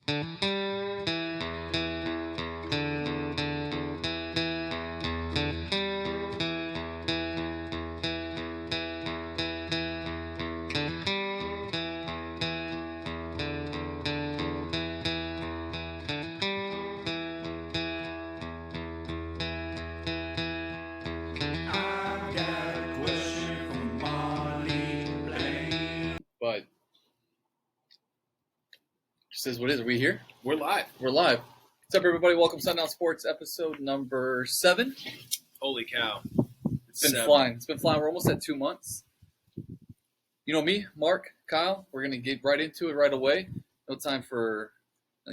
But just as what is, are we here? We're live. We're live. What's up, everybody? Welcome to Sundown Sports, episode number 7. Holy cow. It's been flying. It's been flying. We're almost at 2 months. You know me, Mark, Kyle. We're going to get right into it right away. No time for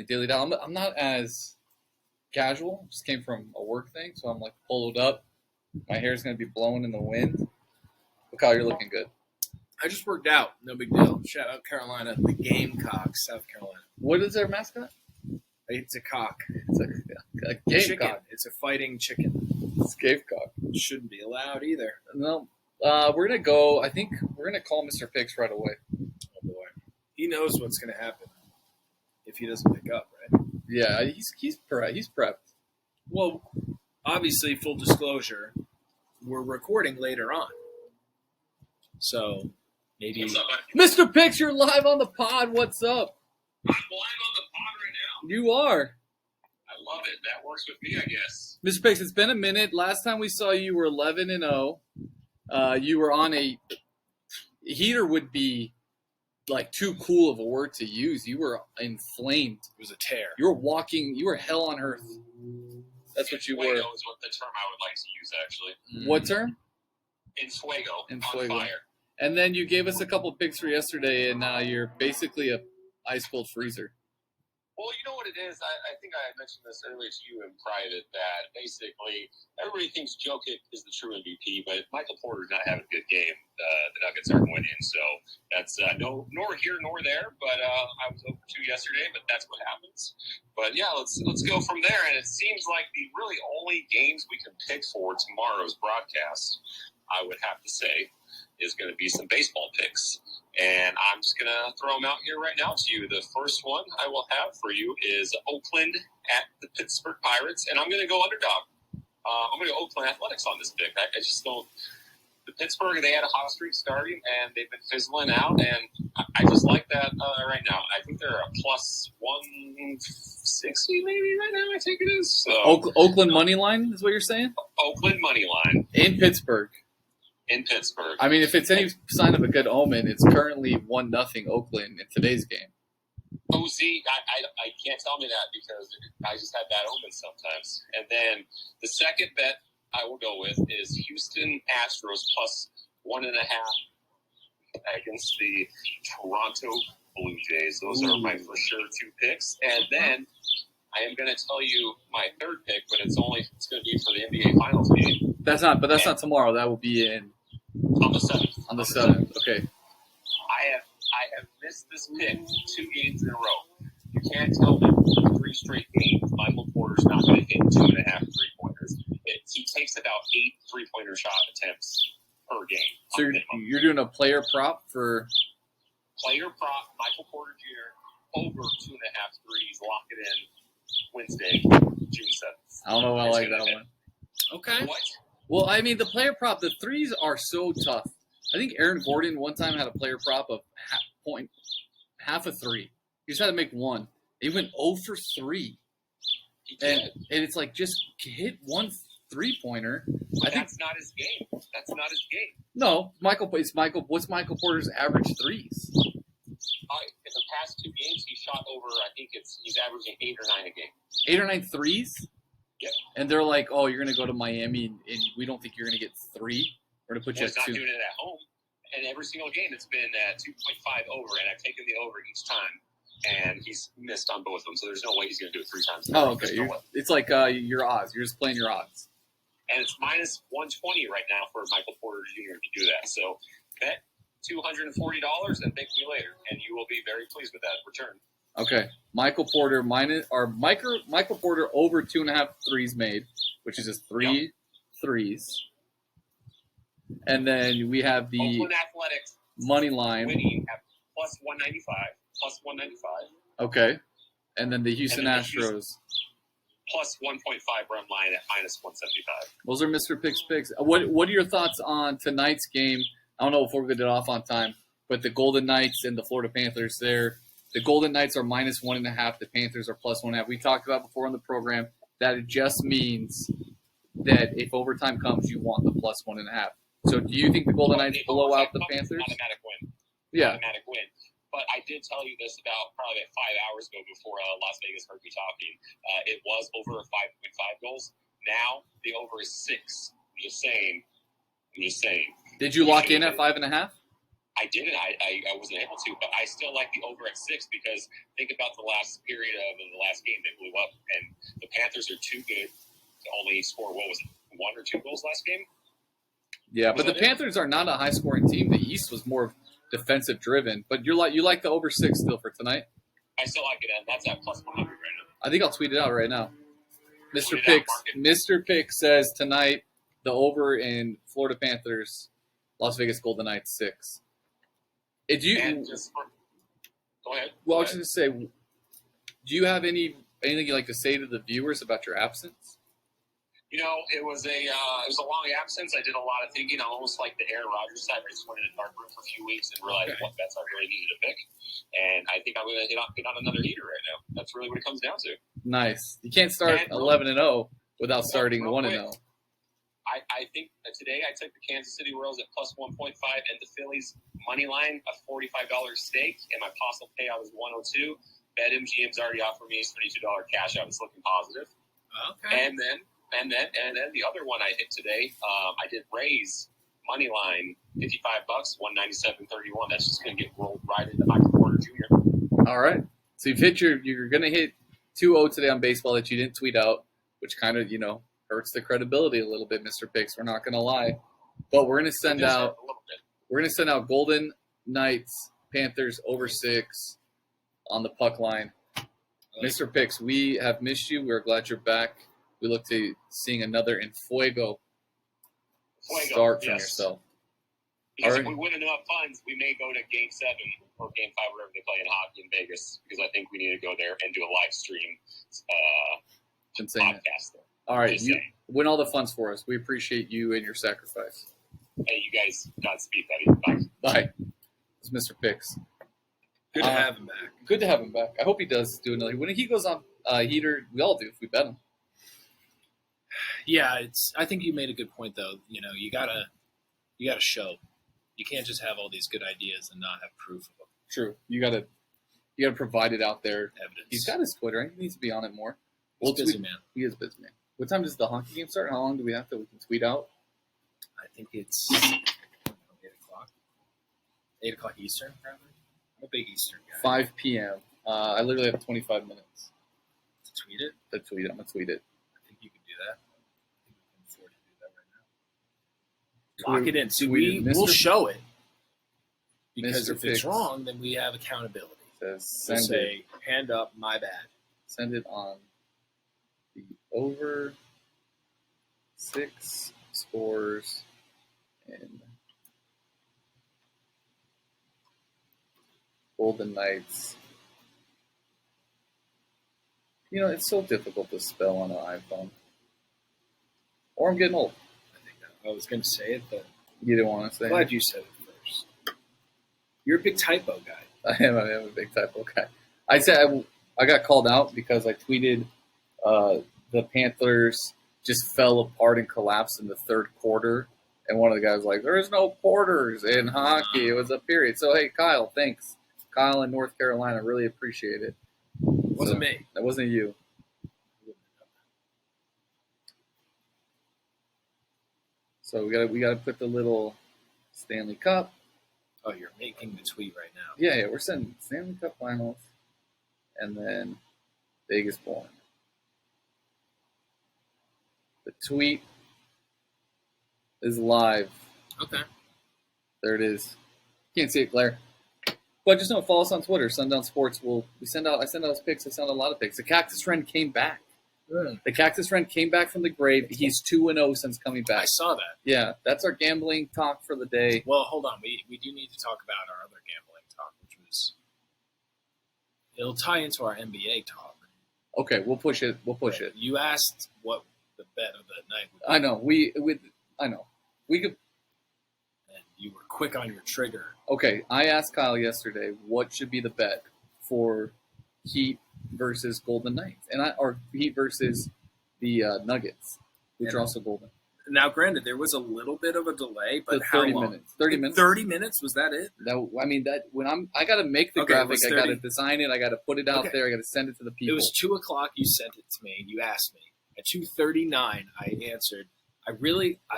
daily down. I'm not as casual. Just came from a work thing, so I'm like poloed up. My hair's going to be blowing in the wind. But Kyle, you're looking good. I just worked out. No big deal. Shout out Carolina, the Gamecocks, South Carolina. What is their mascot? It's a cock. It's a gamecock. Chicken. It's a fighting chicken. It's gamecock. Shouldn't be allowed either. No. We're going to go. I think we're going to call Mr. Picks right away. Oh, boy. He knows what's going to happen if he doesn't pick up, right? Yeah, he's prepped. Well, obviously, full disclosure, we're recording later on. So, maybe... What's up, buddy? Mr. Picks, you're live on the pod. What's up? I'm live on the pod right now. You are. I love it. That works with me, I guess. Mr. Picks, it's been a minute. Last time we saw you were 11-0. You were on a heater would be like too cool of a word to use. You were inflamed. It was a tear. You were walking. You were hell on earth. That's what you were. Fuego is what the term I would like to use, actually. What term? In fuego. In On fuego. fire. And then you gave us a couple picks for yesterday, and now you're basically a ice cold freezer. Well, you know what it is? I think I mentioned this earlier to you in private that basically everybody thinks Jokic is the true MVP, but Michael Porter's not having a good game. The Nuggets aren't winning, so that's nor here nor there. But I was over 2 yesterday, but that's what happens. But yeah, let's go from there. And it seems like the really only games we can pick for tomorrow's broadcast, I would have to say, is going to be some baseball picks. And I'm just going to throw them out here right now to you. The first one I will have for you is Oakland at the Pittsburgh Pirates, and I'm going to go underdog. I'm going to go Oakland Athletics on this pick. I just don't – the Pittsburgh, they had a hot streak starting, and they've been fizzling out, and I just like that right now. I think they're a plus 160 maybe right now, I think it is. So, Oakland money line is what you're saying? Oakland money line. In Pittsburgh. In Pittsburgh. I mean, if it's any sign of a good omen, it's currently 1-0 Oakland in today's game. Oh, see, I can't tell me that because I just have bad omens sometimes. And then the second bet I will go with is Houston Astros plus 1.5 against the Toronto Blue Jays. Those are my for sure 2 picks. And then I am going to tell you my third pick, but it's going to be for the NBA Finals game. That's not tomorrow. That will be On the 7th. on the 7th. Okay. I have missed this pick 2 games in a row. You can't tell me 3 straight games Michael Porter's not going to hit 2.5 3-pointers. He takes about 8 3-pointer shot attempts per game. So you're doing a player prop for player prop Michael Porter Jr. over 2.5 threes. Lock it in Wednesday, June 7th. I don't know if I like that one. Okay. What? Well, I mean, the player prop, the threes are so tough. I think Aaron Gordon one time had a player prop of half a three. He just had to make one. He went 0 for 3. And it's like, just hit 1 3-pointer. That's not his game. That's not his game. No, what's Michael Porter's average threes? In the past 2 games, he shot over, I think he's averaging 8 or 9 a game. 8 or 9 threes? Yep. And they're like, oh, you're going to go to Miami, and we don't think you're going to get 3. We're going to put you He's at not 2. doing it at home. And every single game, it's been at 2.5 over, and I've taken the over each time. And he's missed on both of them, so there's no way he's going to do it 3 times. Oh, okay. It's like your odds. You're just playing your odds. And it's minus 120 right now for Michael Porter Jr. to do that. So bet $240 and thank me later, and you will be very pleased with that return. Okay, Michael Porter Michael Porter over 2.5 threes made, which is just 3 threes. And then we have the Oakland Athletics money line winning at plus 195. Okay. And then the Houston And then Astros. Plus 1.5 run line at minus 175. Those are Mr. Pick's picks. What are your thoughts on tonight's game? I don't know if we're going to get off on time, but the Golden Knights and the Florida Panthers there. The Golden Knights are minus 1.5. The Panthers are plus 1.5. We talked about before on the program that it just means that if overtime comes, you want the plus 1.5. So do you think the Golden Knights blow out the Panthers? Automatic win. Yeah. Automatic win. But I did tell you this about probably 5 hours ago before Las Vegas heard me talking. It was over 5.5 goals. Now the over is 6. I'm just saying. Did you lock in at 5.5? I didn't. I wasn't able to, but I still like the over at 6 because think about the last period of the last game. They blew up, and the Panthers are too good to only score, what was it, 1 or 2 goals last game? Yeah, but the Panthers are not a high-scoring team. The East was more defensive driven, but you like the over 6 still for tonight? I still like it, and that's at plus 100 right now. I think I'll tweet it out right now. Mr. Pick says tonight the over in Florida Panthers, Las Vegas Golden Knights 6. Go ahead. Well, I was going to say, do you have anything you'd like to say to the viewers about your absence? You know, it was a long absence. I did a lot of thinking. I almost like the Aaron Rodgers type. I just went in a dark room for a few weeks and realized what bets I really needed to pick. And I think I'm going to hit on another heater right now. That's really what it comes down to. Nice. You can't start 11-0 without starting 1-0. I think that today I took the Kansas City Royals at plus 1.5 and the Phillies money line, a $45 stake, and my possible payout is 102. BetMGM's already offered me a $32 cash out. It's looking positive. Okay. And then the other one I hit today, I did Rays money line, $55, 197.31. That's just going to get rolled right into Michael Porter Jr. All right. So you're going to hit 2-0 today on baseball that you didn't tweet out, which kind of, hurts the credibility a little bit, Mr. Picks. We're not going to lie. But we're going to send out Golden Knights, Panthers over 6 on the puck line. Mr. Picks, we have missed you. We're glad you're back. We look to seeing another in Fuego start from yourself. Because if we win enough funds, we may go to Game 7 or Game 5, wherever they play in hockey in Vegas, because I think we need to go there and do a live stream podcast there. All right, you win all the funds for us. We appreciate you and your sacrifice. Hey, you guys, Godspeed, buddy. Bye. It's Mr. Picks. Good to have him back. Good to have him back. I hope he does do another. When he goes on heater, we all do if we bet him. Yeah, I think you made a good point though. You gotta show. You can't just have all these good ideas and not have proof of them. True. You gotta provide it out there. Evidence. He's got his Twitter. He needs to be on it more. He's busy, man. He is busy, man. What time does the hockey game start? How long do we have till we can tweet out? I think it's 8 o'clock. 8 o'clock Eastern, probably. I'm a big Eastern guy. 5 p.m. I literally have 25 minutes. To tweet it? I'm going to tweet it. I think you can do that. I think we can afford to do that right now. Lock it in. So we'll show it. Because if it's wrong, then we have accountability. We'll say, hand up, my bad. Send it on the over 6 scores in Golden Knights. It's so difficult to spell on an iPhone. Or I'm getting old. I was going to say it, but you didn't want to say it. Glad you said it first. You're a big typo guy. I am a big typo guy. I said I got called out because I tweeted the Panthers just fell apart and collapsed in the third quarter. And one of the guys was like, there is no quarters in hockey. It was a period. So, hey, Kyle, thanks. Kyle in North Carolina, really appreciate it. It wasn't me. That wasn't you. So we got to put the little Stanley Cup. Oh, you're making the tweet right now. Yeah, we're sending Stanley Cup finals and then Vegas born. The tweet is live. Okay. There it is. Can't see it, Claire. But just know, follow us on Twitter, SUNDOWN SPORTS. I send out his picks. I send out a lot of picks. The Cactus Friend came back. Really? The Cactus Friend came back from the grave. He's 2-0 since coming back. I saw that. Yeah, that's our gambling talk for the day. Well, hold on. We do need to talk about our other gambling talk, which was it'll tie into our NBA talk. Okay, we'll push it. We'll push it. You asked what the bet of the night would be. I know. I know. We could. And you were quick on your trigger. Okay, I asked Kyle yesterday what should be the bet for Heat versus Golden Knights, or Heat versus the Nuggets, which are also Golden. Now, granted, there was a little bit of a delay, but how 30 long? minutes. 30 minutes. 30 minutes? Was that it? I got to make the graphic, I got to design it, I got to put it out there, I got to send it to the people. It was 2:00. You sent it to me, and you asked me. At 2:39, I answered. I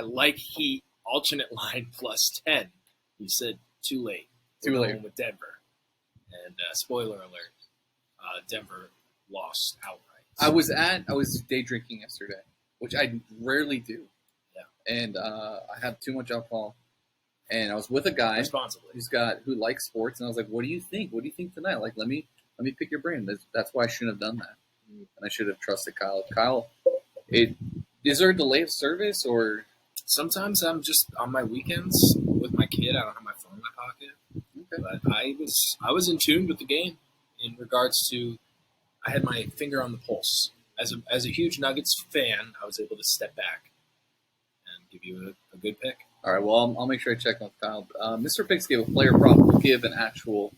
like Heat alternate line +10. You said too late. Too late with Denver, and spoiler alert, Denver lost outright. I was day drinking yesterday, which I rarely do. Yeah. And I had too much alcohol, and I was with a guy responsibly who likes sports, and I was like, "What do you think? What do you think tonight? Like, let me pick your brain." That's why I shouldn't have done that, and I should have trusted Kyle. Kyle, is there a delay of service or? Sometimes I'm just on my weekends with my kid. I don't have my phone in my pocket. Okay. But I was in tune with the game in regards to I had my finger on the pulse. As a huge Nuggets fan, I was able to step back and give you a good pick. All right, well, I'll make sure I check with Kyle. Mr. Picks gave a player prop. We'll give an actual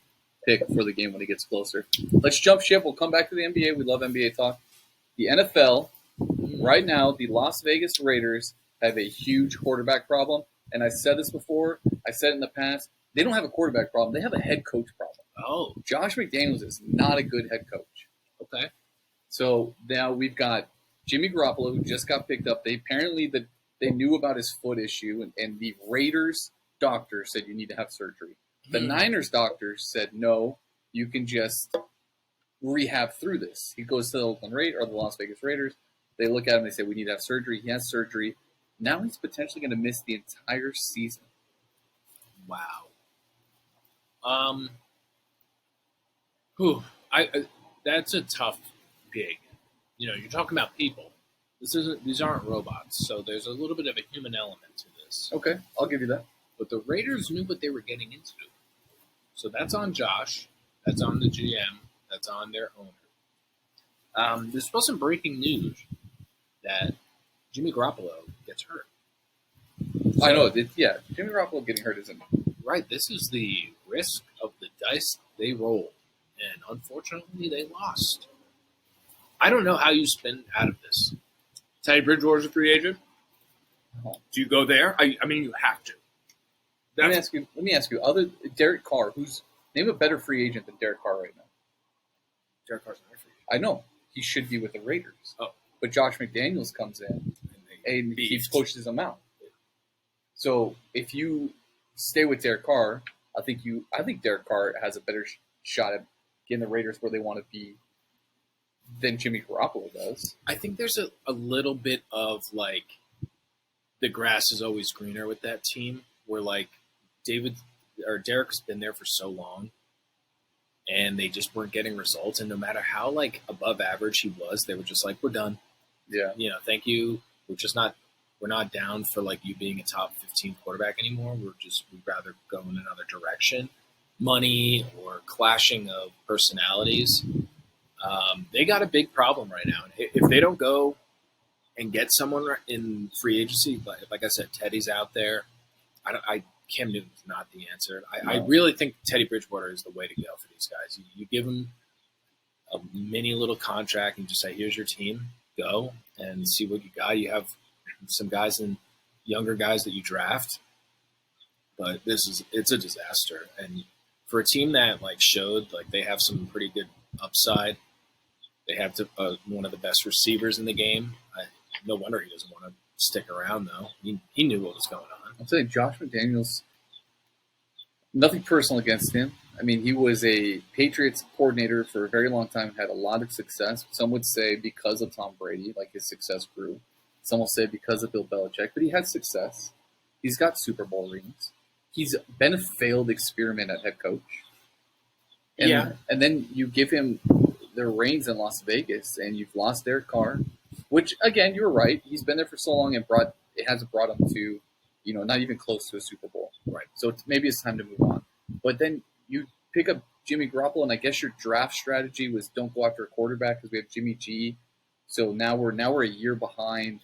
pick for the game when it gets closer. Let's jump ship. We'll come back to the NBA. We love NBA talk. The NFL, right now, the Las Vegas Raiders have a huge quarterback problem. And I said this before. I said it in the past. They don't have a quarterback problem. They have a head coach problem. Oh. Josh McDaniels is not a good head coach. Okay. So now we've got Jimmy Garoppolo, who just got picked up. They knew about his foot issue, and the Raiders doctor said you need to have surgery. The Niners doctor said, no, you can just rehab through this. He goes to the Oakland Raiders or the Las Vegas Raiders. They look at him. They say, we need to have surgery. He has surgery. Now he's potentially going to miss the entire season. Wow. That's a tough gig. You're talking about people. These aren't robots, so there's a little bit of a human element to this. Okay, I'll give you that. But the Raiders knew what they were getting into. So that's on Josh. That's on the GM. That's on their owner. There's still some breaking news that Jimmy Garoppolo gets hurt. So, I know. Jimmy Garoppolo getting hurt isn't right. This is the risk of the dice they rolled, and unfortunately, they lost. I don't know how you spin out of this. Teddy Bridgewater's a free agent. Do you go there? I mean, you have to. Let me ask you. Other Derek Carr, name a better free agent than Derek Carr right now. Derek Carr's not a free agent. I know he should be with the Raiders. Oh, but Josh McDaniels comes in and he pushes him out. So if you stay with Derek Carr, I think Derek Carr has a better shot at getting the Raiders where they want to be than Jimmy Garoppolo does. I think there's a little bit of like the grass is always greener with that team, where like Derek's been there for so long, and they just weren't getting results. And no matter how like above average he was, they were just like, we're done. Yeah, thank you. We're not down for like you being a top 15 quarterback anymore. We'd rather go in another direction. Money or clashing of personalities. They got a big problem right now. If they don't go and get someone in free agency, like I said, Teddy's out there. Cam Newton's not the answer. I really think Teddy Bridgewater is the way to go for these guys. You give them a mini little contract and just say, here's your team, go and see what you got. You have some guys and younger guys that you draft, but it's a disaster. And for a team that like showed like they have some pretty good upside, they have one of the best receivers in the game. No wonder he doesn't want to stick around, though. He knew what was going on. I'll tell you, Josh McDaniels, nothing personal against him. I mean, he was a Patriots coordinator for a very long time, had a lot of success. Some would say because of Tom Brady, like his success grew. Some will say because of Bill Belichick, but he had success. He's got Super Bowl rings. He's been a failed experiment at head coach. And then you give him their reins in Las Vegas, and you've lost Derek Carr, which, again, you were right. He's been there for so long, and it hasn't brought him to, not even close to a Super Bowl. Right. So maybe it's time to move on. But then you pick up Jimmy Garoppolo, and I guess your draft strategy was don't go after a quarterback because we have Jimmy G. So now we're a year behind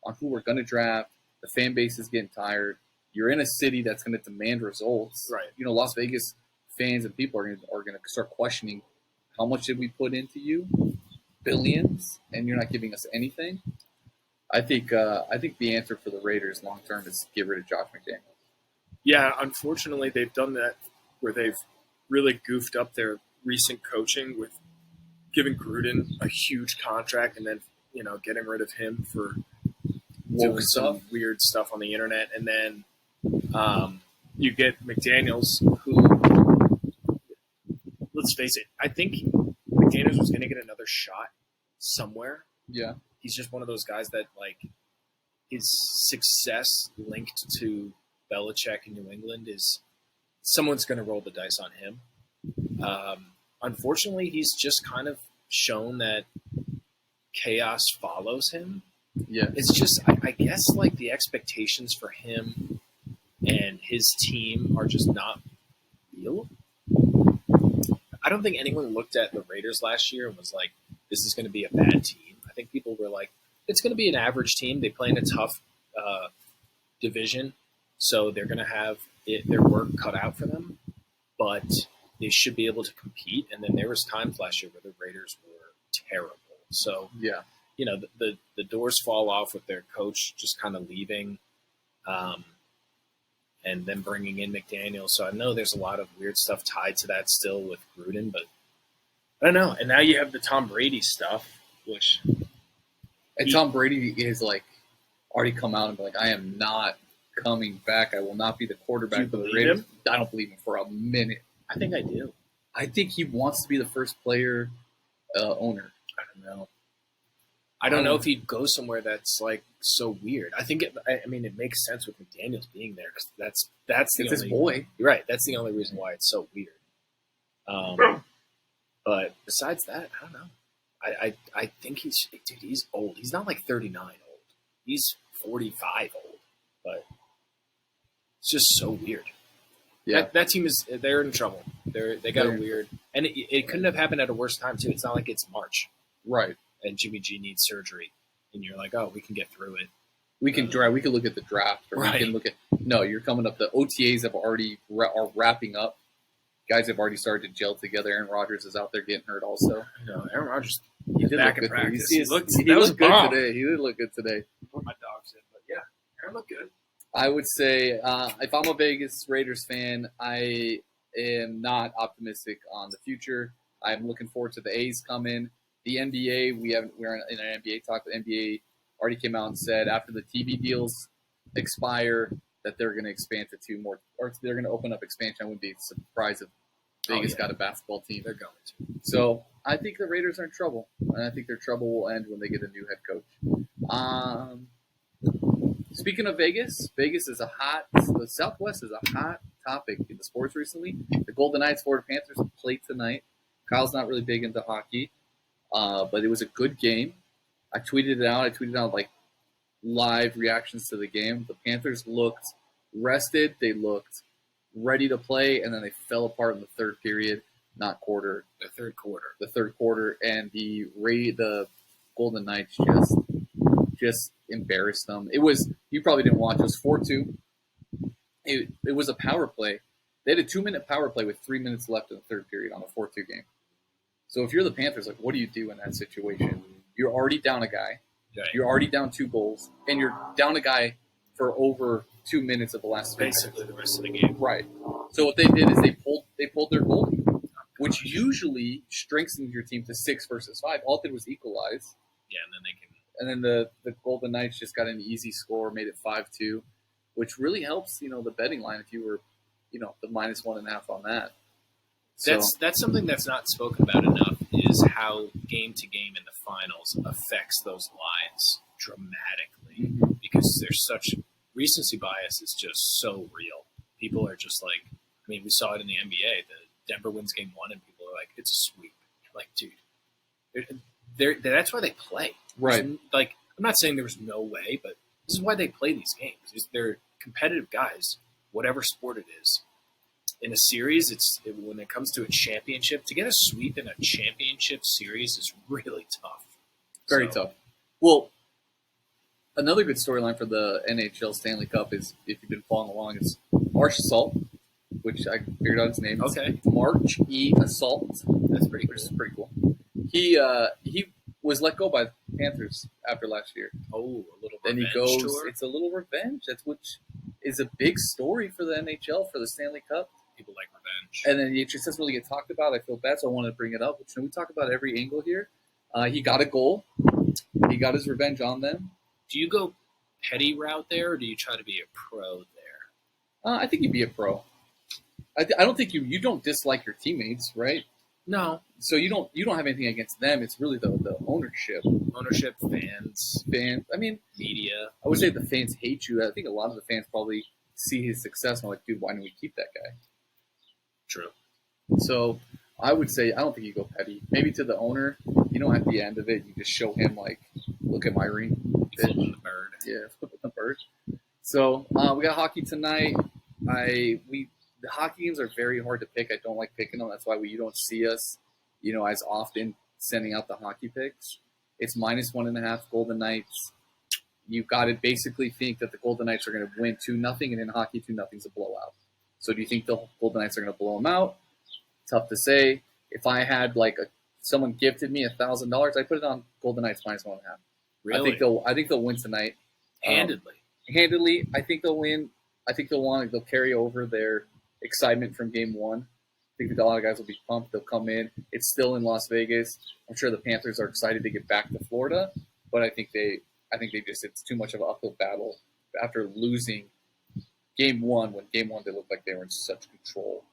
on who we're going to draft. The fan base is getting tired. You're in a city that's going to demand results. Right. Las Vegas fans and people are going to start questioning how much did we put into you? Billions, and you're not giving us anything. I think the answer for the Raiders long term is get rid of Josh McDaniels. Yeah, unfortunately, they've done that where they've really goofed up their recent coaching with giving Gruden a huge contract and then getting rid of him for doing some weird stuff on the internet, and then you get McDaniels, who, let's face it, I think McDaniels was going to get another shot somewhere. Yeah. He's just one of those guys that, like, his success linked to Belichick in New England is someone's going to roll the dice on him. Unfortunately, he's just kind of shown that chaos follows him. Yeah. It's just, I guess, like, the expectations for him and his team are just not real. I don't think anyone looked at the Raiders last year and was like, this is going to be a bad team. I think people were like, it's going to be an average team. They play in a tough division, so they're going to have their work cut out for them, but they should be able to compete. And then there was times last year where the Raiders were terrible. So, yeah, the doors fall off with their coach just kind of leaving, and then bringing in McDaniel. So I know there's a lot of weird stuff tied to that still with Gruden, but I don't know. And now you have the Tom Brady stuff, which... And Tom Brady is, like, already come out and be like, I am not coming back. I will not be the quarterback for the Raiders. I don't believe him for a minute. I think I do. I think he wants to be the first player owner. I don't know. I don't know if he'd go somewhere that's, like, so weird. I think it makes sense with McDaniels being there because that's the only, his boy. You're right. That's the only reason why it's so weird. But besides that, I don't know. I think he's old. He's not like 39 old. He's 45 old. But it's just so weird. Yeah, that team they're in trouble. They got a weird, and it couldn't have happened at a worse time too. It's not like it's March, right? And Jimmy G needs surgery, and you're like, oh, we can get through it. We can We can look at the draft, or we can look at. No, you're coming up. The OTAs are wrapping up. Guys have already started to gel together. Aaron Rodgers is out there getting hurt also. No, Aaron Rodgers. He did back look in good. practice. He looked good today. He did look good today. Put my dogs in, but yeah, Aaron looked good. I would say if I'm a Vegas Raiders fan, I am not optimistic on the future. I'm looking forward to the A's coming. The NBA, we're in an NBA talk. The NBA already came out and said after the TV deals expire that they're going to expand to 2 more, or they're going to open up expansion. I wouldn't be surprised if Vegas got a basketball team. They're going to. So I think the Raiders are in trouble, and I think their trouble will end when they get a new head coach. Speaking of Vegas, the Southwest is a hot topic in the sports recently. The Golden Knights, Florida Panthers played tonight. Kyle's not really big into hockey, but it was a good game. I tweeted it out. Like live reactions to the game. The Panthers looked rested. They looked ready to play, and then they fell apart in the third period, not quarter. The third quarter, and the Golden Knights just embarrassed them. It was, you probably didn't watch, it was 4-2. It was a power play. They had a 2-minute power play with 3 minutes left in the third period on a 4-2 game. So if you're the Panthers, like, what do you do in that situation? You're already down a guy. Right. You're already down 2 goals, and you're down a guy for over 2 minutes of the last 3 minutes. Basically the rest of the game. Right. So what they did is they pulled their goalie, which usually strengthens your team to 6 versus 5. All it did was equalize. Yeah, and then they can. And then the Golden Knights just got an easy score, made it 5-2, which really helps, the betting line if you were, the -1.5 on that. So, that's something that's not spoken about enough is how game to game in the finals affects those lines dramatically because there's such recency bias is just so real. People are just like, we saw it in the NBA. The Denver wins game 1 and people are like, it's a sweep. Like, dude, that's why they play. Right. Like, I'm not saying there was no way, but this is why they play these games. They're competitive guys, whatever sport it is. in a series, when it comes to a championship, to get a sweep in a championship series is really tough. Very tough. Well, another good storyline for the NHL Stanley Cup is, if you've been following along, is Marsh Assault, which I figured out his name. Okay. March E. Assault. That's pretty cool. Which is pretty cool. He was let go by the Panthers after last year. Oh, a little then revenge he goes. tour? It's a little revenge. That's which is a big story for the NHL for the Stanley Cup. People like revenge. And then it just doesn't really get talked about. I feel bad, so I wanted to bring it up. Which we talk about every angle here. He got a goal. He got his revenge on them. Do you go petty route there, or do you try to be a pro there? I think you'd be a pro. I don't think you don't dislike your teammates, right? No. So you don't have anything against them. It's really the ownership. Ownership, fans. I mean, media. I would say the fans hate you. I think a lot of the fans probably see his success and are like, dude, why don't we keep that guy? True. So I would say I don't think you go petty. Maybe to the owner, at the end of it, you just show him like, look at my ring. Flipping the bird. Yeah, flipping the bird. So we got hockey tonight. The hockey games are very hard to pick. I don't like picking them. That's why you don't see us, as often sending out the hockey picks. It's -1.5 Golden Knights. You've got to basically think that the Golden Knights are going to win 2-0, and in hockey, 2-0 is a blowout. So do you think the Golden Knights are going to blow them out? Tough to say. If I had someone gifted me $1,000, I put it on Golden Knights -1.5. Really? I think they'll win tonight. Handedly. I think they'll win. I think they'll carry over their excitement from game one. I think a lot of guys will be pumped. They'll come in. It's still in Las Vegas. I'm sure the Panthers are excited to get back to Florida, but I think it's too much of an uphill battle after losing game one. When game one they looked like they were in such control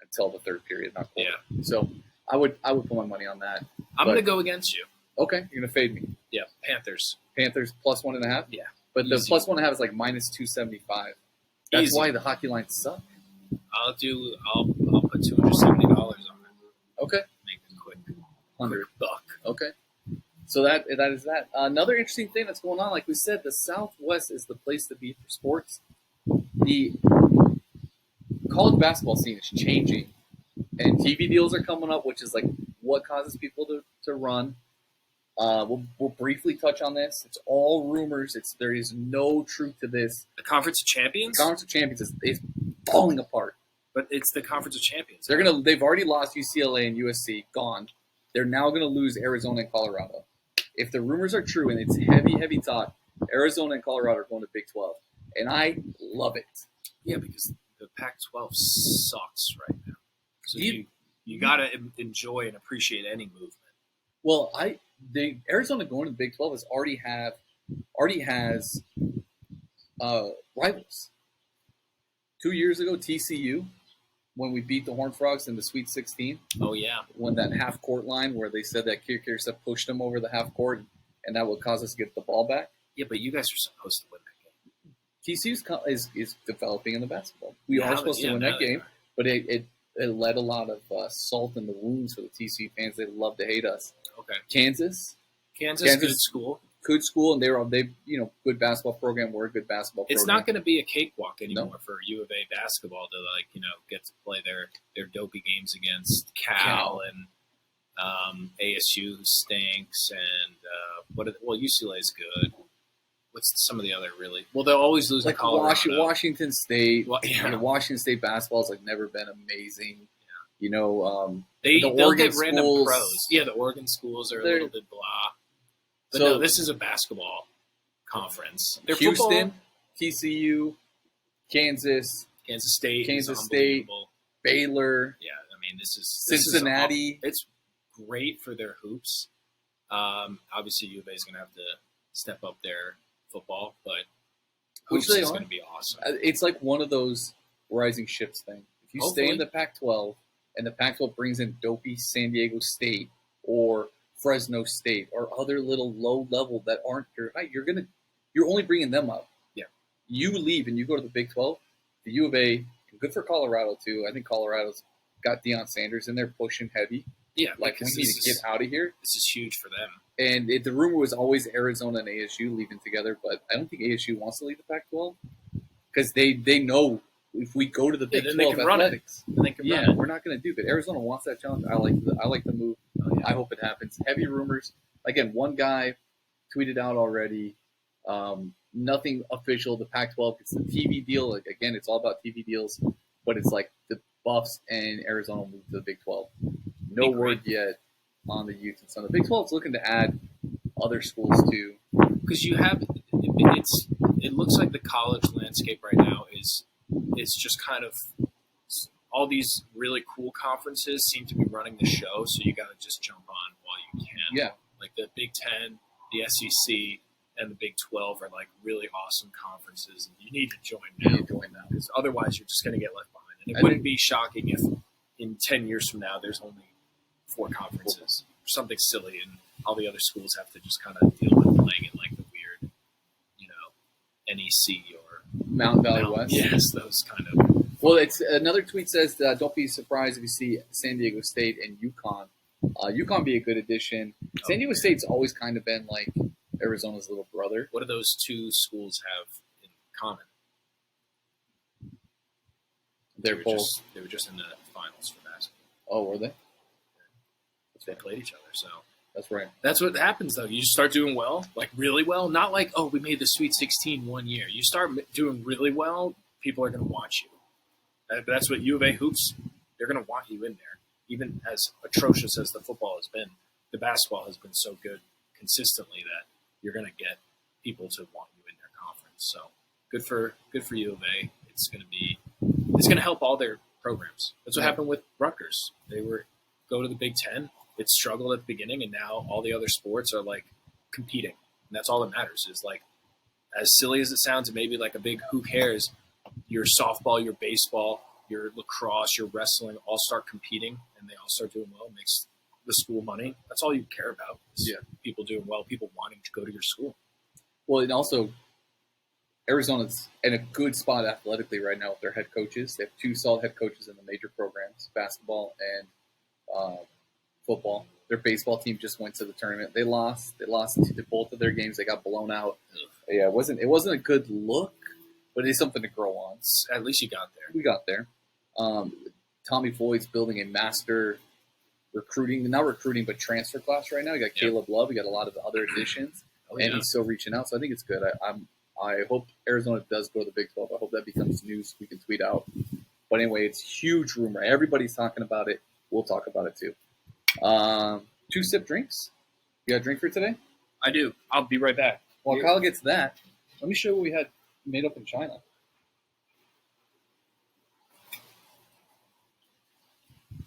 until the third period, not quarter. Yeah. So I would put my money on that. I'm going to go against you. Okay, you're going to fade me. Yeah, Panthers. Panthers +1.5? Yeah. But the Easy. +1.5 is like -275. That's Easy. why the hockey lines suck. I'll put $270 on it. Okay. Make it quick. 100 buck. Okay. So that is that. Another interesting thing that's going on, like we said, the Southwest is the place to be for sports. The college basketball scene is changing, and TV deals are coming up, which is like what causes people to run. We'll briefly touch on this. It's all rumors. There is no truth to this. The Conference of Champions? The Conference of Champions is falling apart. But it's the Conference of Champions. They've already lost UCLA and USC, gone. They're now going to lose Arizona and Colorado. If the rumors are true, and it's heavy talk, Arizona and Colorado are going to Big 12. And I love it. Yeah, because the Pac-12 sucks right now. So you got to enjoy and appreciate any movement. Well, Arizona going to the Big 12 already has rivals. 2 years ago, TCU, when we beat the Horned Frogs in the Sweet 16. Oh, yeah. When that half-court line where they said that Kyrgios pushed them over the half-court, and that would cause us to get the ball back. Yeah, but you guys are supposed to win that game. TCU is developing in the basketball. We are supposed to win that game, but it led a lot of salt in the wounds for the TCU fans. They love to hate us. Okay. Kansas, good school. Good school, and they good basketball program. We're a good basketball program. It's not going to be a cakewalk anymore for U of A basketball to get to play their dopey games against Cal and ASU, who stinks, and UCLA is good. What's some of the other really? Well, they'll always lose like to Colorado. Washington State. Washington State basketball has never been amazing. Yeah. They'll get random schools, pros. Yeah, the Oregon schools are a little bit blah. But no, this is a basketball conference. They're Houston, TCU, Kansas State, Baylor. Yeah, I mean this is Cincinnati. It's great for their hoops. Obviously, U of A is going to have to step up their football, but hoops is going to be awesome. It's like one of those rising ships thing. If you stay in the Pac-12 and the Pac-12 brings in dopey San Diego State or Fresno State or other little low level that aren't you're only bringing them up. Yeah. You leave and you go to the Big 12, the U of A, good for Colorado too. I think Colorado's got Deion Sanders in there pushing heavy. Yeah. We need to get out of here. This is huge for them. And the rumor was always Arizona and ASU leaving together, but I don't think ASU wants to leave the Pac-12 because they know if we go to the Big 12 athletics, we're not going to do that. Arizona wants that challenge. I like the move. I hope it happens. Heavy rumors. Again, one guy tweeted out already. Nothing official. The Pac-12 gets the TV deal. Like, again, it's all about TV deals, but it's like the Buffs and Arizona move to the Big 12. No word yet on the Utes and some. The Big 12 is looking to add other schools too, because you have it looks like the college landscape right now is just kind of all these really cool conferences seem to be running the show, so you got to just jump on while you can. Yeah, like the Big 10, the SEC, and the Big 12 are like really awesome conferences, and you need to join now. Because otherwise you're just going to get left behind. And it wouldn't be shocking if in 10 years from now there's only 4 conferences or something silly, and all the other schools have to just kind of deal with playing in like the weird, NEC or Mountain Valley West. Yes, those kind of. Well, it's another tweet says, don't be surprised if you see San Diego State and UConn. UConn be a good addition. San Diego State's always kind of been like Arizona's little brother. What do those two schools have in common? They were just in the finals for basketball. Oh, were they? They played each other, so. That's right. That's what happens, though. You just start doing well, like really well. Not like, oh, we made the Sweet 16 one year. You start doing really well, people are going to watch you. That's what U of A hoops, they're going to want you in there. Even as atrocious as the football has been, the basketball has been so good consistently that you're going to get people to want you in their conference. So good for U of A. It's going to help all their programs. That's what happened with Rutgers. They go to the Big 10. It struggled at the beginning, and now all the other sports are like competing. And that's all that matters is like, as silly as it sounds, it may be like a big who cares. Your softball, your baseball, your lacrosse, your wrestling all start competing, and they all start doing well. It makes the school money. That's all you care about. People doing well, people wanting to go to your school. Well, and also Arizona's in a good spot athletically right now with their head coaches. They have 2 solid head coaches in the major programs, basketball and football. Their baseball team just went to the tournament. They lost to both of their games. They got blown out. Yeah, it wasn't a good look, but it's something to grow on. At least you got there. We got there. Tommy Floyd's building a master not recruiting, but transfer class right now. You got Caleb Love. You got a lot of other additions, and he's still reaching out. So I think it's good. I hope Arizona does go to the Big 12. I hope that becomes news we can tweet out. But anyway, it's huge rumor. Everybody's talking about it. We'll talk about it too. 2-sip drinks. You got a drink for today? I do. I'll be right back. While Kyle gets that, let me show you what we had made up in China.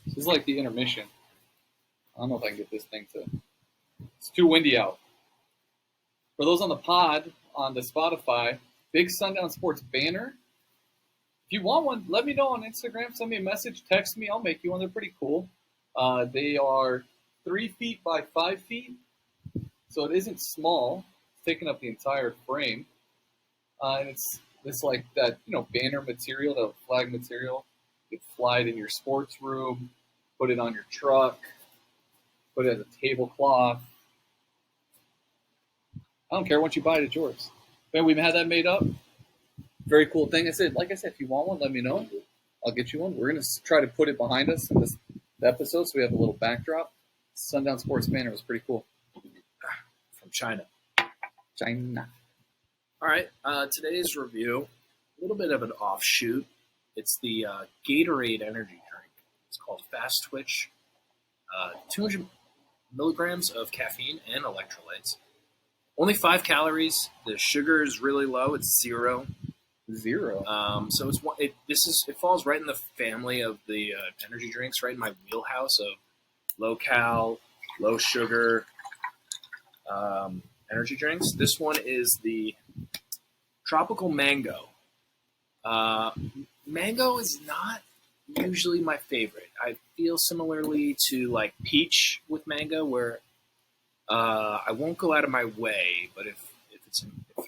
This is like the intermission. I don't know if I can get this thing to. It's too windy out. For those on the pod, on the Spotify, big Sundown Sports banner. If you want one, let me know on Instagram. Send me a message. Text me. I'll make you one. They're pretty cool. They are 3 feet by 5 feet, so it isn't small. It's taking up the entire frame, and it's like that, banner material, the flag material. You can fly it in your sports room, put it on your truck, put it as a tablecloth. I don't care. Once you buy it, it's yours. Man, we've had that made up. Very cool thing. Like I said, if you want one, let me know. I'll get you one. We're going to try to put it behind us in this episode so we have a little backdrop. Sundown Sports banner was pretty cool. From China. All right. Today's review, a little bit of an offshoot. It's the Gatorade energy drink. It's called Fast Twitch. 200 milligrams of caffeine and electrolytes. Only 5 calories. The sugar is really low. It's 0. So it falls right in the family of the energy drinks, right in my wheelhouse of low cal, low sugar energy drinks. This one is the Tropical Mango. Mango is not usually my favorite. I feel similarly to like peach with mango, where I won't go out of my way, but if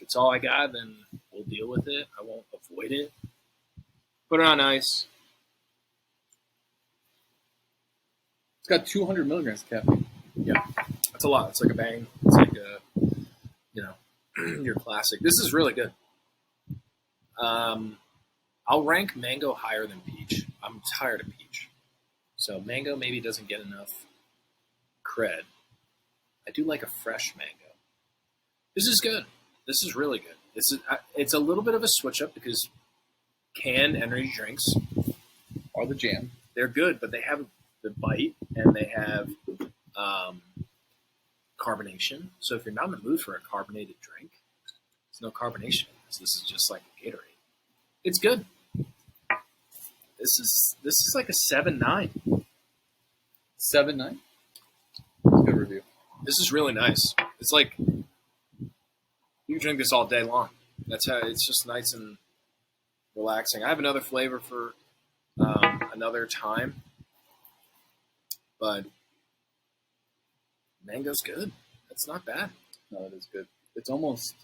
it's all I got, then we'll deal with it. I won't avoid it. Put it on ice. It's got 200 milligrams of caffeine. Yeah, that's a lot. It's like a bang. It's like your classic. This is really good. I'll rank mango higher than peach. I'm tired of peach. So mango maybe doesn't get enough cred. I do like a fresh mango. This is good. This is really good. It's a little bit of a switch up because canned energy drinks are the jam. They're good, but they have the bite and they have carbonation. So if you're not in the mood for a carbonated drink, there's no carbonation. So this is just like a Gatorade. It's good. This is like a 7.9. 7.9? Good review. This is really nice. It's like you can drink this all day long. That's how it's just nice and relaxing. I have another flavor for another time, but mango's good. It's not bad. No, it is good. It's almost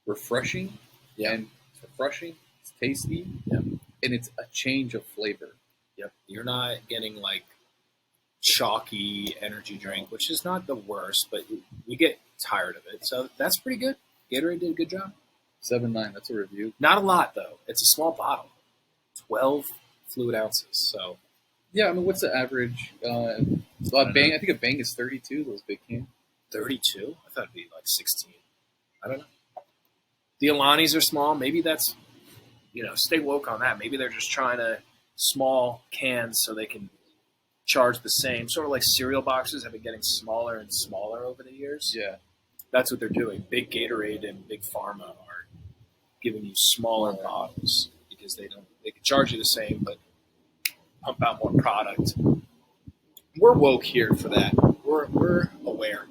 refreshing. Yeah. And it's refreshing. It's tasty. Yeah. And it's a change of flavor. Yep. You're not getting like chalky energy drink, which is not the worst, but you get tired of it. So that's pretty good. Gatorade did a good job. 7.9. That's a review. Not a lot though. It's a small bottle. 12 fluid ounces. So yeah, I mean, what's the average? Bang. I think a Bang is 32. Those big cans. 32? I thought it'd be like 16. I don't know. The Alanis are small. Maybe that's, stay woke on that. Maybe they're just trying to small cans so they can charge the same. Sort of like cereal boxes have been getting smaller and smaller over the years. Yeah. That's what they're doing. Big Gatorade and Big Pharma are giving you smaller bottles because they can charge you the same, but pump out more product. We're woke here for that. We're aware.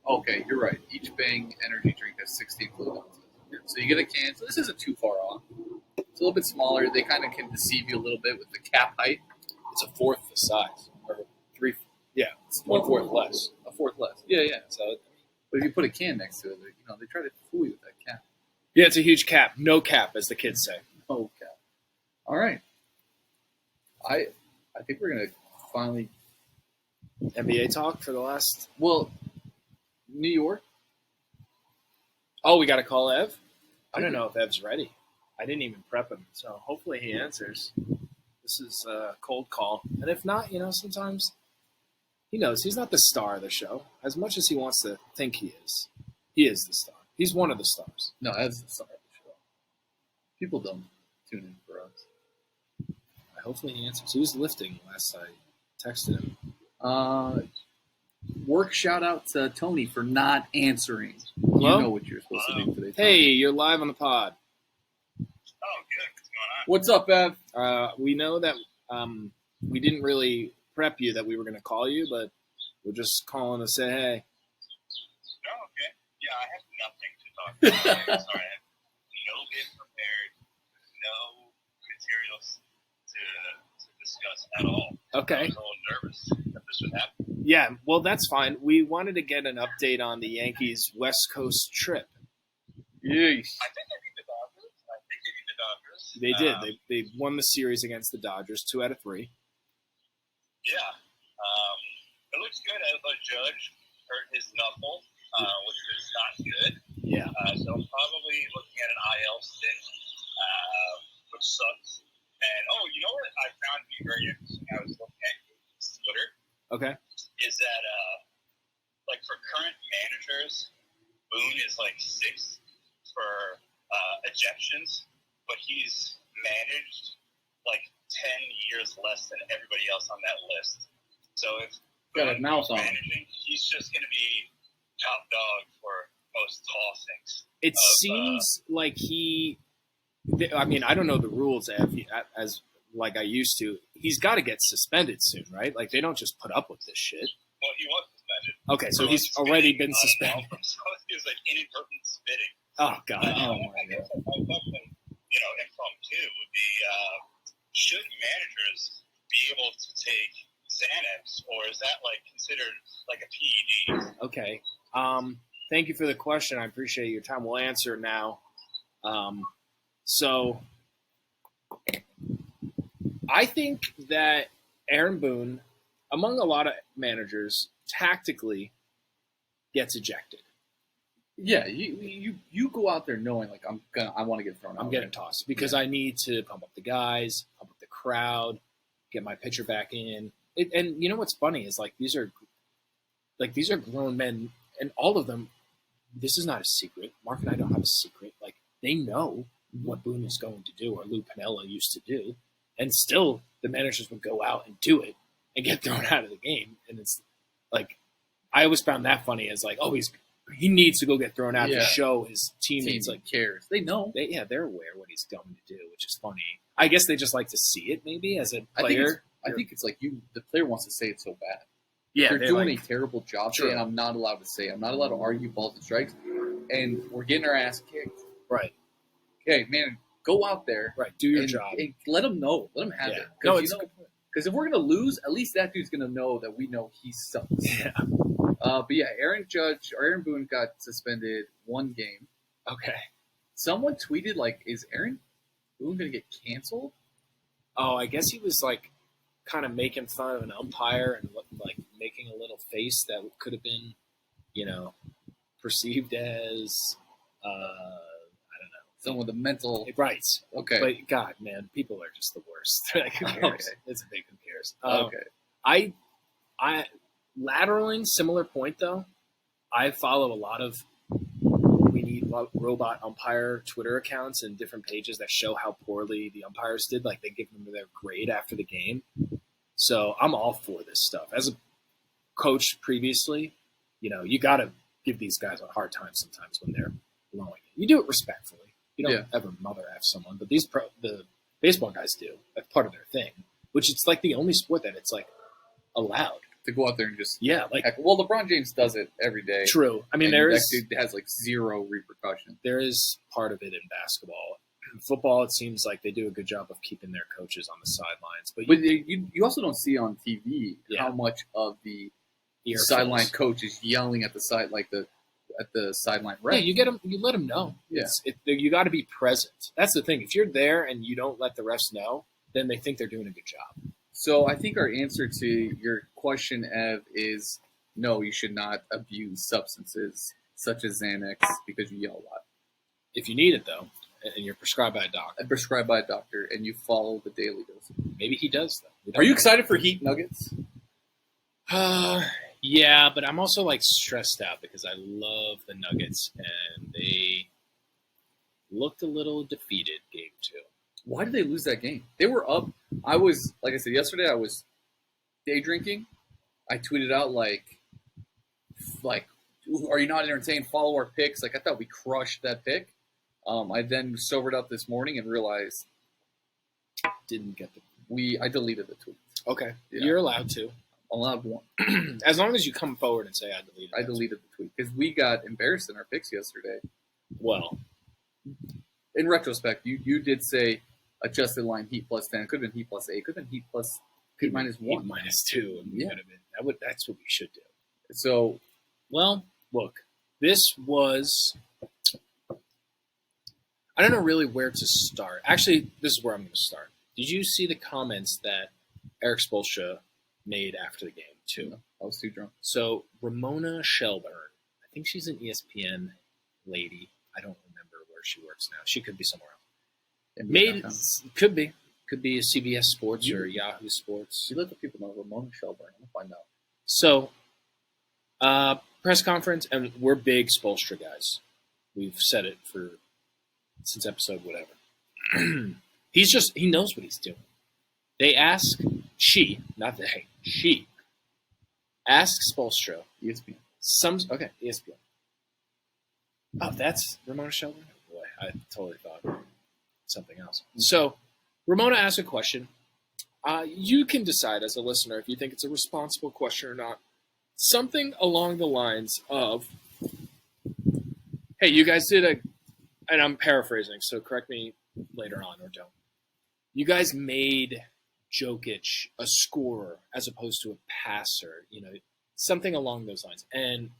Okay, you're right. Each Bang energy drink has 16 fluid ounces. So you get a can. So this isn't too far off. It's a little bit smaller. They kind of can deceive you a little bit with the cap height. It's a fourth the size, or 3. Yeah, it's 1/4 less. A fourth less. Yeah. So, but if you put a can next to it, they try to fool you with that cap. Yeah, it's a huge cap. No cap, as the kids say. No cap. All right. I think we're gonna finally NBA talk for the last. Well, New York. Oh, we got to call Ev? I don't know if Ev's ready. I didn't even prep him, so hopefully he answers. This is a cold call. And if not, sometimes he knows he's not the star of the show. As much as he wants to think he is the star. He's one of the stars. No, as the star of the show. People don't tune in for us. Hopefully he answers. He was lifting last I texted him. Work shout out to Tony for not answering. Hello? You know what you're supposed to do today. Hey, you're live on the pod. Oh, good. What's up, Ev? We know that we didn't really prep you that we were going to call you, but we're just calling to say hey. Oh, okay. Yeah, I have nothing to talk about. Sorry, I have no bit prepared, no materials to discuss at all. Okay. I was a little nervous that this would happen. Yeah, well, that's fine. We wanted to get an update on the Yankees' West Coast trip. Yes. I think they beat the Dodgers. They did. They won the series against the Dodgers, 2 out of 3. Yeah. It looks good. I thought Judge hurt his knuckle, which was not good. Yeah. So I'm probably looking at an IL stint, which sucks. And, you know what I found to be very interesting? I was looking at Twitter. Okay. Is that, for current managers, Boone is 6th for ejections, but he's managed 10 years less than everybody else on that list. So if got a mouse on managing, he's just going to be top dog for most tossings. It seems like I don't know the rules as like I used to. He's got to get suspended soon, right? They don't just put up with this shit. Well, he was suspended. Okay, so he's already been suspended. So he was inadvertent spitting. Oh, God. Oh, my God. My question, impromptu would be, should managers be able to take Xanax, or is that considered a PED? Okay. Thank you for the question. I appreciate your time. We'll answer it now. So I think that Aaron Boone, among a lot of managers, tactically gets ejected. Yeah, you go out there knowing like I want to get thrown out. I'm getting tossed because I need to pump up the guys, pump up the crowd, get my pitcher back in. And you know what's funny is like these are grown men, and all of them. This is not a secret. Mark and I don't have a secret. Like they know what Boone is going to do, or Lou Piniella used to do, and still the managers would go out and do it and get thrown out of the game. And it's like I always found that funny as like, oh, he needs to go get thrown out to show his teammates like cares. They know. They're aware what he's going to do, which is funny. I guess they just like to see it maybe as a player. I think it's like the player wants to say it so bad. Yeah, they're doing a terrible job today, and I'm not allowed to say it. I'm not allowed to argue balls and strikes, and we're getting our ass kicked. Right. Okay, man, go out there. Right, do your job. And let them know. Let them have it. Because if we're going to lose, at least that dude's going to know that we know he sucks. Yeah. But yeah, Aaron Boone got suspended 1 game. Okay. Someone tweeted, like, is Aaron Boone going to get canceled? Oh, I guess he was, like, kind of making fun of an umpire and, like, making a little face that could have been, perceived as, I don't know. Someone with a mental... Right. Okay. But, God, man, people are just the worst. Like, who cares? Okay. It's a big who cares. Okay. I lateraling, similar point, though. I follow a lot of We Need Robot umpire Twitter accounts and different pages that show how poorly the umpires did. Like, they give them their grade after the game. So I'm all for this stuff. As a coach previously, you got to give these guys a hard time sometimes when they're blowing it. You do it respectfully. You don't ever mother F someone, but the baseball guys do. That's part of their thing, which it's like the only sport that it's like allowed. To go out there and just well, LeBron James does it every day. True. I mean, that dude has like 0 repercussion. There is part of it in basketball. In football, it seems like they do a good job of keeping their coaches on the sidelines. But you also don't see on TV how much of the sideline coach is yelling at the side, like at the sideline ref. Yeah, you get them. You let them know. Yeah, you got to be present. That's the thing. If you're there and you don't let the refs know, then they think they're doing a good job. So I think our answer to your question, Ev, is no, you should not abuse substances such as Xanax because you yell a lot. If you need it, though, and you're prescribed by a doctor. And prescribed by a doctor, and you follow the daily dose. Maybe he does, though. Are you excited for Heat Nuggets? Yeah, but I'm also, like, stressed out because I love the Nuggets, and they looked a little defeated game 2. Why did they lose that game? They were up. Like I said yesterday, I was day drinking. I tweeted out like, are you not entertained? Follow our picks. Like I thought we crushed that pick. I then sobered up this morning and realized didn't get I deleted the tweet. Okay, you're allowed to. I'm allowed one. As long as you come forward and say I deleted. I deleted the tweet because we got embarrassed in our picks yesterday. Well, in retrospect, you did say. Adjusted line Heat plus 10. Could have been Heat plus 8. Could have been Heat plus Heat minus 1. Heat minus 2. Yeah. That's what we should do. So, well, look, this was. I don't know really where to start. Actually, this is where I'm going to start. Did you see the comments that Eric Spoelstra made after the game, too? No, I was too drunk. So, Ramona Shelburne, I think she's an ESPN lady. I don't remember where she works now. She could be somewhere else. Could be a CBS Sports or Yahoo Sports. You let the people know Ramona Shelburne. I'm gonna find out. So, press conference, and we're big Spoelstra guys. We've said it since episode whatever. He knows what he's doing. They ask she asks Spoelstra. ESPN. ESPN. Oh, that's Ramona Shelburne. Boy, I totally thought. Something else. So, Ramona asked a question. You can decide as a listener if you think it's a responsible question or not. Something along the lines of, hey, you guys did and I'm paraphrasing, so correct me later on or don't. You guys made Jokic a scorer as opposed to a passer, something along those lines. And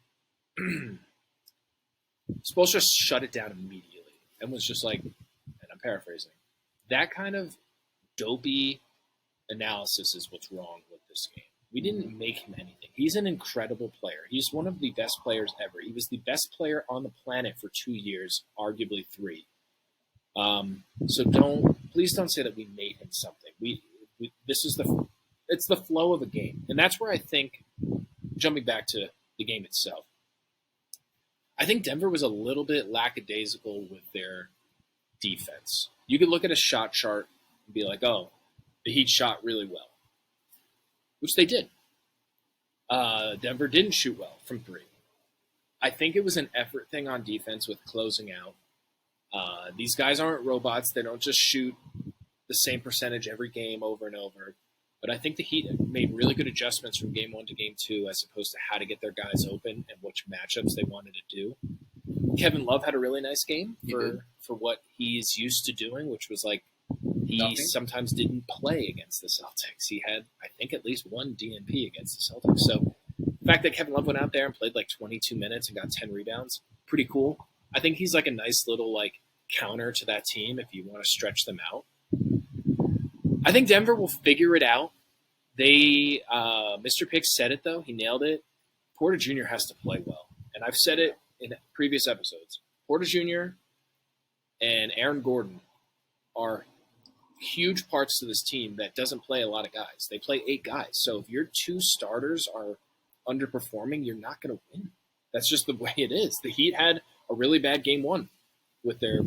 Spoelstra shut it down immediately and was just like, paraphrasing, that kind of dopey analysis is what's wrong with this game. We didn't make him anything. He's an incredible player. He's one of the best players ever. He was the best player on the planet for 2 years, arguably 3. So please don't say that we made him something. It's the flow of a game. And that's where I think, jumping back to the game itself, I think Denver was a little bit lackadaisical with their defense. You could look at a shot chart and be like, oh, the Heat shot really well, which they did. Denver didn't shoot well from 3. I think it was an effort thing on defense with closing out. These guys aren't robots. They don't just shoot the same percentage every game over and over. But I think the Heat made really good adjustments from game 1 to game 2 as opposed to how to get their guys open and which matchups they wanted to do. Kevin Love had a really nice game for what he's used to doing, which was like he sometimes didn't play against the Celtics. He had, I think, at least 1 DNP against the Celtics. So the fact that Kevin Love went out there and played like 22 minutes and got 10 rebounds, pretty cool. I think he's like a nice little like counter to that team if you want to stretch them out. I think Denver will figure it out. Mr. Pick said it though. He nailed it. Porter Jr. has to play well. And I've said it in previous episodes. Porter Jr. and Aaron Gordon are huge parts to this team that doesn't play a lot of guys. They play 8 guys. So if your 2 starters are underperforming, you're not going to win. That's just the way it is. The Heat had a really bad game 1 with their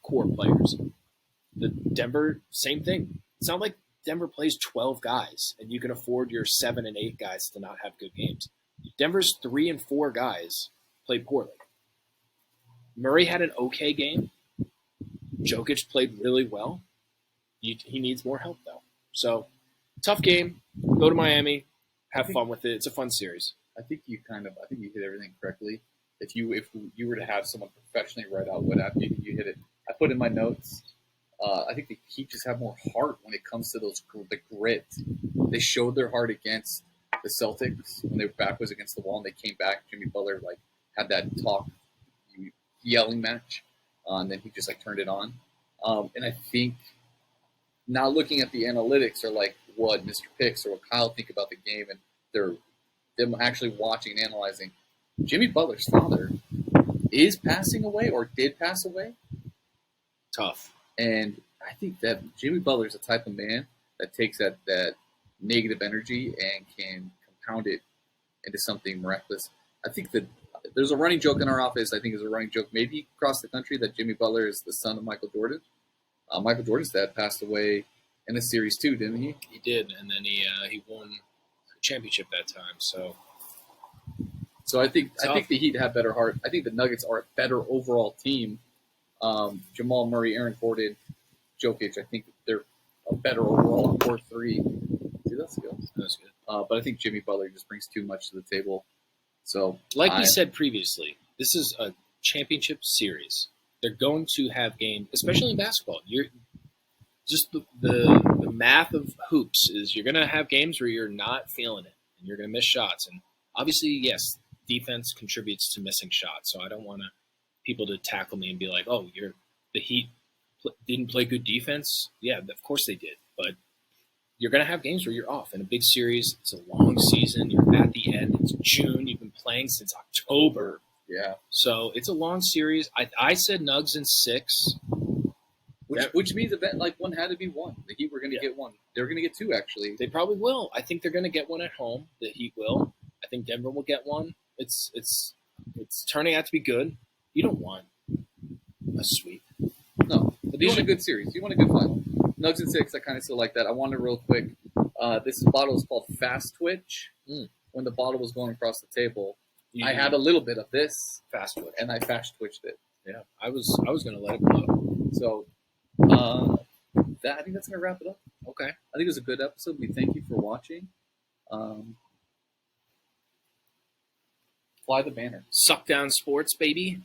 core players. The Denver, same thing. It's not like Denver plays 12 guys and you can afford your 7 and 8 guys to not have good games. Denver's 3 and 4 guys played poorly. Murray had an okay game. Jokic played really well. He needs more help, though. So, tough game. Go to Miami. Have fun with it. It's a fun series. I think you hit everything correctly. If you were to have someone professionally write out what happened, you hit it. I put in my notes. I think the Heat just have more heart when it comes to the grit. They showed their heart against the Celtics when their back was against the wall, and they came back. Jimmy Butler had that yelling match, and then he just turned it on. And I think now looking at the analytics, or what Mr. Picks or what Kyle think about the game, and them actually watching and analyzing. Jimmy Butler's father is passing away or did pass away. Tough. And I think that Jimmy Butler is the type of man that takes that negative energy and can compound it into something miraculous. I think that there's a running joke in our office. I think there's a running joke maybe across the country that Jimmy Butler is the son of Michael Jordan. Michael Jordan's dad passed away in the series too, didn't he? He did, and then he won the championship that time. So I think the Heat have better heart. I think the Nuggets are a better overall team. Jamal Murray, Aaron Gordon, Jokic, I think they're a better overall 4-3. See, that's good. That's good. But I think Jimmy Butler just brings too much to the table. So, like we said previously, this is a championship series. They're going to have games, especially in basketball. You're just the math of hoops is you're going to have games where you're not feeling it and you're going to miss shots. And obviously, yes, defense contributes to missing shots. So I don't want people to tackle me and be like, "Oh, the Heat didn't play good defense." Yeah, of course they did, but you're going to have games where you're off. In a big series, it's a long season. You're at the end. It's June. You've been playing since October. Yeah. So it's a long series. I said Nugs in 6. Which means that one had to be 1. The Heat were going to get 1. They were going to get 2, actually. They probably will. I think they're going to get 1 at home. The Heat will. I think Denver will get 1. It's turning out to be good. You don't want a sweep. No. You want a good series. You want a good final. Nugs in 6, I kind of still like that. I wanted real quick. This bottle is called Fast Twitch. When the bottle was going across the table, I had a little bit of this Fast Twitch, and I fast twitched it. Yeah, I was going to let it blow. So, I think that's going to wrap it up. Okay. I think it was a good episode. We thank you for watching. Fly the banner. SUNDOWN SPORTS, baby.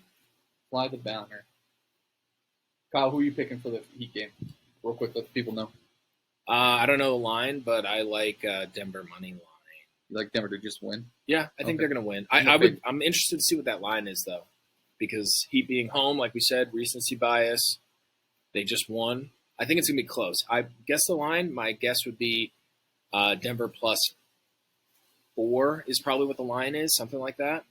Fly the banner. Kyle, who are you picking for the Heat game? Real quick, let people know. I don't know the line, but I like Denver money line. You like Denver to just win? Yeah, I think they're going to win. I'm interested to see what that line is, though, because Heat being home, like we said, recency bias. They just won. I think it's going to be close. I guess the line, my guess would be Denver plus 4 is probably what the line is, something like that.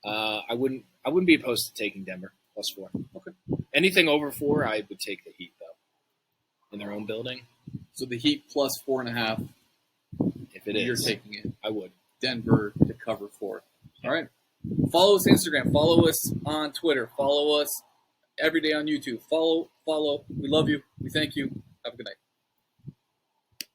I wouldn't be opposed to taking Denver +4. Okay. Anything over 4, I would take the Heat though, in their own building. So the Heat +4.5. If it you're taking it. I would. Denver to cover 4. All right. Follow us on Instagram. Follow us on Twitter. Follow us every day on YouTube. Follow. We love you. We thank you. Have a good night.